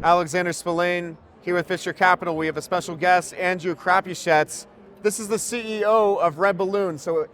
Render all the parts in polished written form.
Alexander Spellane here with Fisher Capital. We have a special guest, Andrew Crapuchettes. This is the CEO of RedBalloon. So,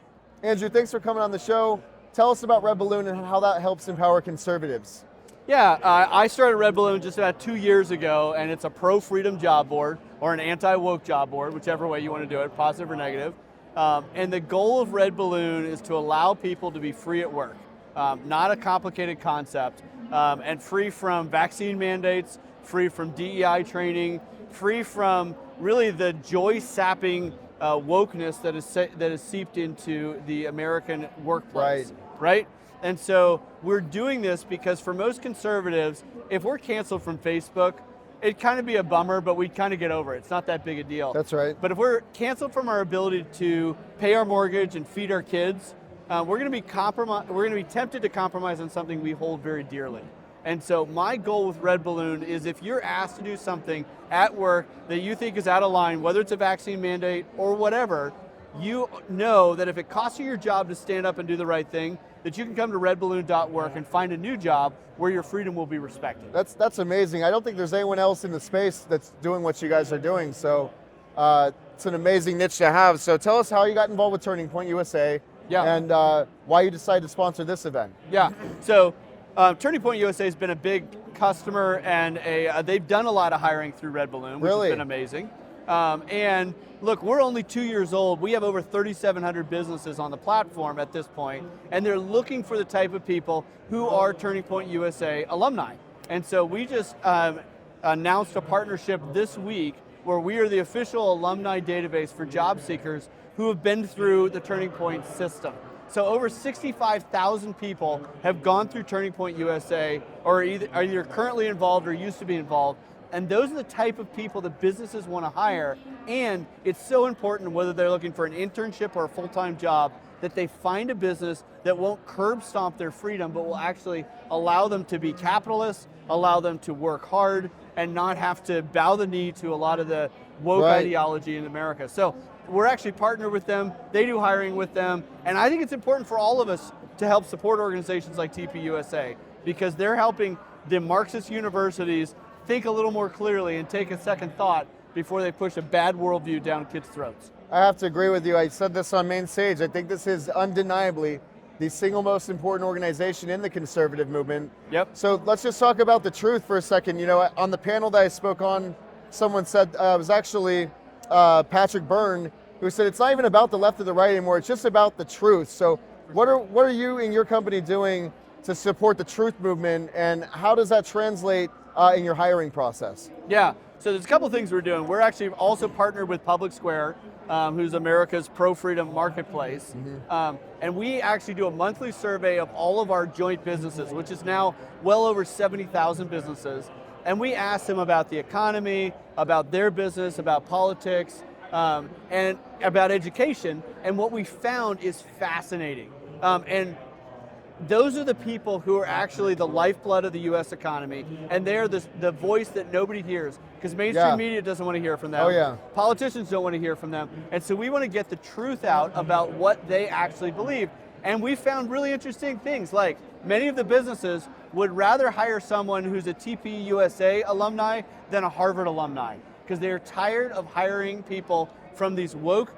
Andrew, thanks for coming on the show. Tell us about RedBalloon and how that helps empower conservatives. Yeah, I started RedBalloon just about 2 years ago, and it's a pro-freedom job board, or an anti-woke job board, whichever way you want to do it, positive or negative. And the goal of RedBalloon is to allow people to be free at work. Not a complicated concept, and free from vaccine mandates, free from DEI training, free from really the joy-sapping wokeness that is seeped into the American workplace, right? And so we're doing this because for most conservatives, if we're canceled from Facebook, it'd kind of be a bummer, but we'd kind of get over it. It's not that big a deal. That's right. But if we're canceled from our ability to pay our mortgage and feed our kids, we're going to be tempted to compromise on something we hold very dearly. And so my goal with RedBalloon is if you're asked to do something at work that you think is out of line, whether it's a vaccine mandate or whatever, you know that if it costs you your job to stand up and do the right thing, that you can come to redballoon.work and find a new job where your freedom will be respected. That's amazing. I don't think there's anyone else in the space that's doing what you guys are doing. So it's an amazing niche to have. So tell us how you got involved with Turning Point USA and why you decided to sponsor this event. Yeah, so Turning Point USA has been a big customer, and they've done a lot of hiring through RedBalloon, which has been amazing. And look, we're only 2 years old. We have over 3,700 businesses on the platform at this point, and they're looking for the type of people who are Turning Point USA alumni. And so we just announced a partnership this week where we are the official alumni database for job seekers who have been through the Turning Point system. So over 65,000 people have gone through Turning Point USA or are either currently involved or used to be involved. And those are the type of people that businesses want to hire. And it's so important, whether they're looking for an internship or a full-time job, that they find a business that won't curb stomp their freedom, but will actually allow them to be capitalists, allow them to work hard, and not have to bow the knee to a lot of the woke ideology in America. So we're actually partnered with them. They do hiring with them. And I think it's important for all of us to help support organizations like TPUSA, because they're helping the Marxist universities think a little more clearly and take a second thought before they push a bad worldview down kids' throats. I have to agree with you. I said this on main stage. I think this is undeniably the single most important organization in the conservative movement. Yep. So let's just talk about the truth for a second. You know, on the panel that I spoke on, someone said, it was actually Patrick Byrne, who said it's not even about the left or the right anymore, it's just about the truth. So what are you and your company doing to support the truth movement, and how does that translate in your hiring process? Yeah, so there's a couple things we're doing. We're actually also partnered with Public Square, who's America's pro-freedom marketplace. And we actually do a monthly survey of all of our joint businesses, which is now well over 70,000 businesses. And we ask them about the economy, about their business, about politics, and about education. And what we found is fascinating. And those are the people who are actually the lifeblood of the U.S. economy, and they're the voice that nobody hears, because mainstream media doesn't want to hear from them. Politicians don't want to hear from them, and so we want to get the truth out about what they actually believe. And we found really interesting things, like many of the businesses would rather hire someone who's a TPUSA alumni than a Harvard alumni, because they're tired of hiring people from these woke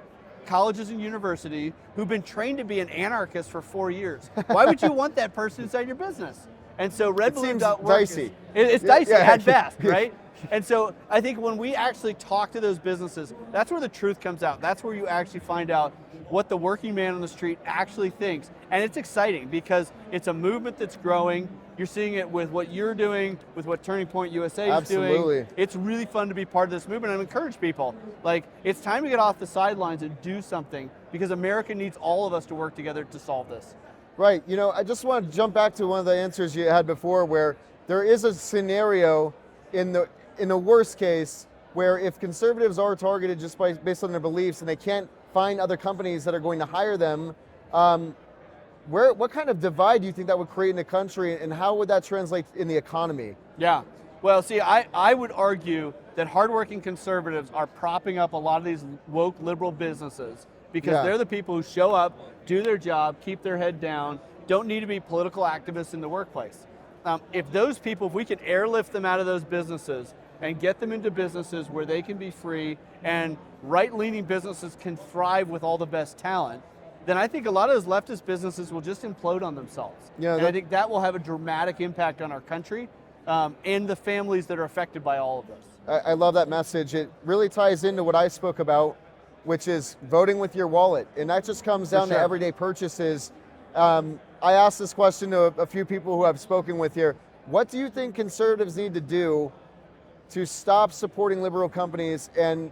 colleges and universities who've been trained to be an anarchist for 4 years. Why would you want that person inside your business? And so redballoon.work dicey. It's dicey at best, right? And so I think when we actually talk to those businesses, that's where the truth comes out. That's where you actually find out what the working man on the street actually thinks. And it's exciting because it's a movement that's growing. You're seeing it with what you're doing, with what Turning Point USA is doing. It's really fun to be part of this movement. I encourage people, like, it's time to get off the sidelines and do something, because America needs all of us to work together to solve this. Right, you know, I just want to jump back to one of the answers you had before, where there is a scenario in the worst case where if conservatives are targeted just based on their beliefs and they can't find other companies that are going to hire them, what kind of divide do you think that would create in the country, and how would that translate in the economy? Yeah, well, see, I would argue that hardworking conservatives are propping up a lot of these woke liberal businesses, because they're the people who show up, do their job, keep their head down, don't need to be political activists in the workplace. if those people, if we can airlift them out of those businesses and get them into businesses where they can be free and right-leaning businesses can thrive with all the best talent, then I think a lot of those leftist businesses will just implode on themselves. Yeah, and I think that will have a dramatic impact on our country and the families that are affected by all of this. I love that message. It really ties into what I spoke about, which is voting with your wallet. And that just comes down to everyday purchases. I asked this question to a few people who I've spoken with here. What do you think conservatives need to do to stop supporting liberal companies? And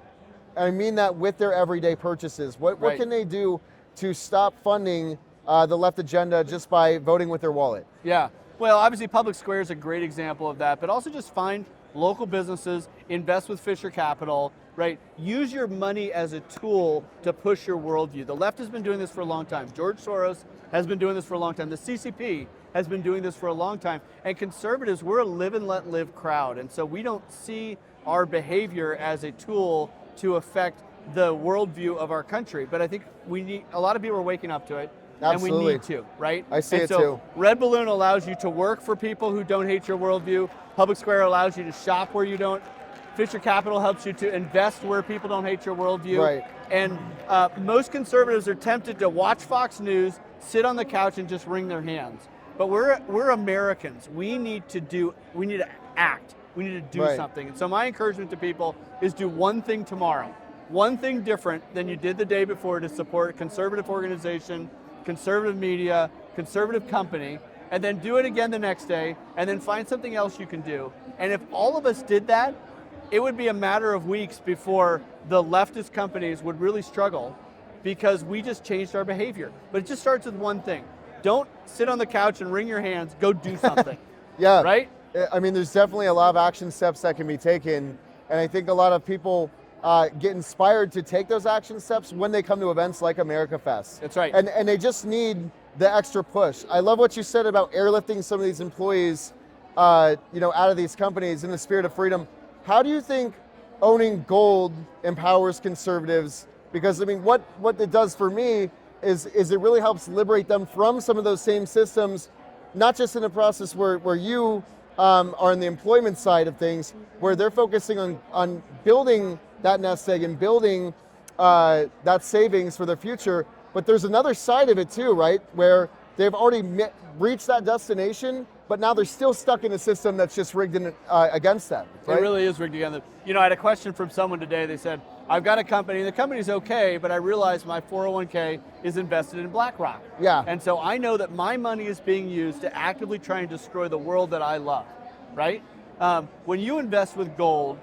I mean that with their everyday purchases. What can they do to stop funding the left agenda just by voting with their wallet? Yeah, well, obviously Public Square is a great example of that, but also just find local businesses, invest with Fisher Capital, right? Use your money as a tool to push your worldview. The left has been doing this for a long time. George Soros has been doing this for a long time. The CCP has been doing this for a long time. And conservatives, we're a live and let live crowd. And so we don't see our behavior as a tool to affect the worldview of our country. But I think we need, a lot of people are waking up to it. Absolutely. And we need to, right? I see it so too. RedBalloon allows you to work for people who don't hate your worldview. Public Square allows you to shop where you don't. Fisher Capital helps you to invest where people don't hate your worldview. Right. And most conservatives are tempted to watch Fox News, sit on the couch and just wring their hands. But we're Americans. We need to act. We need to do something. And so my encouragement to people is do one thing tomorrow. One thing different than you did the day before to support a conservative organization, conservative media, conservative company, and then do it again the next day, and then find something else you can do. And if all of us did that, it would be a matter of weeks before the leftist companies would really struggle because we just changed our behavior. But it just starts with one thing. Don't sit on the couch and wring your hands, go do something. Yeah. Right? I mean, there's definitely a lot of action steps that can be taken. And I think a lot of people get inspired to take those action steps when they come to events like America Fest. That's right. And they just need the extra push. I love what you said about airlifting some of these employees out of these companies in the spirit of freedom. How do you think owning gold empowers conservatives? Because I mean, what it does for me is it really helps liberate them from some of those same systems, not just in a process where you are in the employment side of things, where they're focusing on building that nest egg and building that savings for their future. But there's another side of it too, right? Where they've already reached that destination, but now they're still stuck in a system that's just rigged against them. Right? It really is rigged against them. I had a question from someone today. They said, I've got a company, and the company's okay, but I realize my 401k is invested in BlackRock. Yeah. And so I know that my money is being used to actively try and destroy the world that I love, right? When you invest with gold,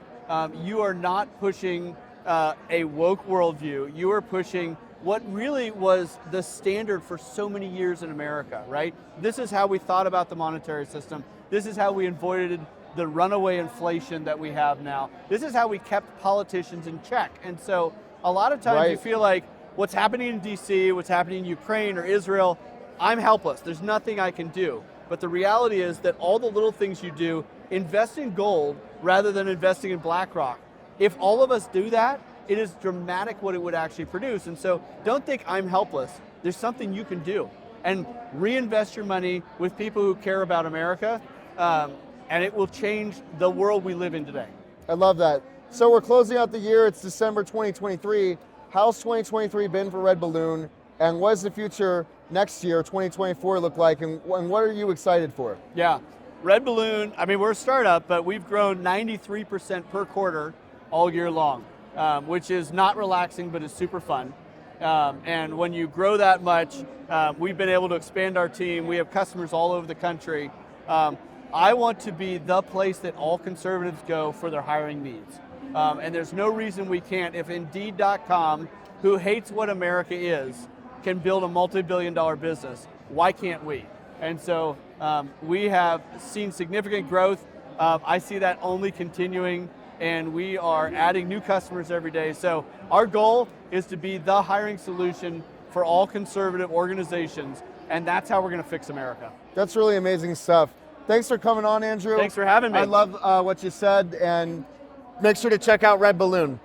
you are not pushing a woke worldview. You are pushing what really was the standard for so many years in America, right? This is how we thought about the monetary system. This is how we avoided the runaway inflation that we have now. This is how we kept politicians in check. And so a lot of times you feel like what's happening in DC, what's happening in Ukraine or Israel, I'm helpless. There's nothing I can do. But the reality is that all the little things you do, invest in gold rather than investing in BlackRock. If all of us do that, it is dramatic what it would actually produce. And so don't think I'm helpless. There's something you can do. And reinvest your money with people who care about America, and it will change the world we live in today. I love that. So we're closing out the year. It's December 2023. How's 2023 been for RedBalloon? And what does the future next year, 2024, look like? And what are you excited for? Yeah, RedBalloon, I mean, we're a startup, but we've grown 93% per quarter all year long. Which is not relaxing, but is super fun. And when you grow that much, we've been able to expand our team. We have customers all over the country. I want to be the place that all conservatives go for their hiring needs. And there's no reason we can't. If Indeed.com, who hates what America is, can build a multi-billion-dollar business, why can't we? And so we have seen significant growth. I see that only continuing. And we are adding new customers every day. So our goal is to be the hiring solution for all conservative organizations, and that's how we're going to fix America. That's really amazing stuff. Thanks for coming on, Andrew. Thanks for having me. I love what you said, and make sure to check out RedBalloon.